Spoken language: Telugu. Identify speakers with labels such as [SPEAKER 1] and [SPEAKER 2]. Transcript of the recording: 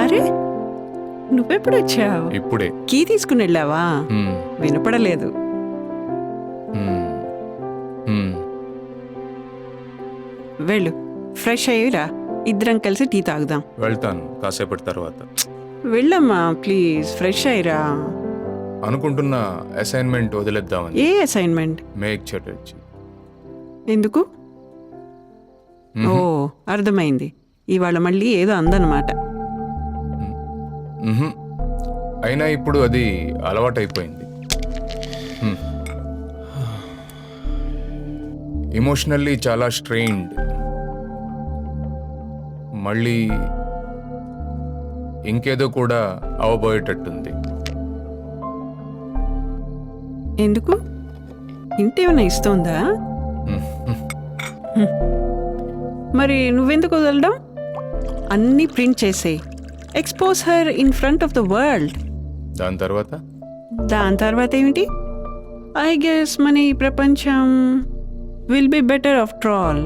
[SPEAKER 1] అరే నువ్వెప్పుడు వచ్చావు?
[SPEAKER 2] ఇప్పుడే.
[SPEAKER 1] కీ తీసుకుని వెళ్ళావా?
[SPEAKER 2] మ్మ్.
[SPEAKER 1] వినపడలేదు.
[SPEAKER 2] మ్మ్. మ్మ్.
[SPEAKER 1] వెళ్ళు, ఫ్రెష్ అయ్యిరా, ఇద్దరం కలిసి టీ తాగుదాం.
[SPEAKER 2] వెళ్తాను కాసేపటి తర్వాత.
[SPEAKER 1] వెళ్ళమ్మా ప్లీజ్, ఫ్రెష్ అయ్యిరా.
[SPEAKER 2] అనుకుంటున్న అసైన్మెంట్ వదిలేద్దామని.
[SPEAKER 1] ఏ అసైన్మెంట్?
[SPEAKER 2] మేఘ్ చటర్జీ.
[SPEAKER 1] ఎందుకు? ఓ అర్థమైంది, ఇవాళ మళ్ళీ ఏదో అందనమాట.
[SPEAKER 2] మ్హూ. అయినా ఇప్పుడు అది అలవాటైపోయింది. ఇమోషనల్లీ చాలా స్ట్రెయిన్డ్. మళ్ళీ ఇంకేదో కూడా అవబోయేటట్టుంది.
[SPEAKER 1] ఎందుకు? ఇంటేమైనా ఇస్తోందా? మరి నువ్వెందుకు వదలడం? అన్నీ ప్రింట్ చేసేయి, expose her in front of the world.
[SPEAKER 2] దాని తర్వాత
[SPEAKER 1] దాని తర్వాత ఏమిటి? ఐ గెస్ మన ఈ ప్రపంచం will be better after all.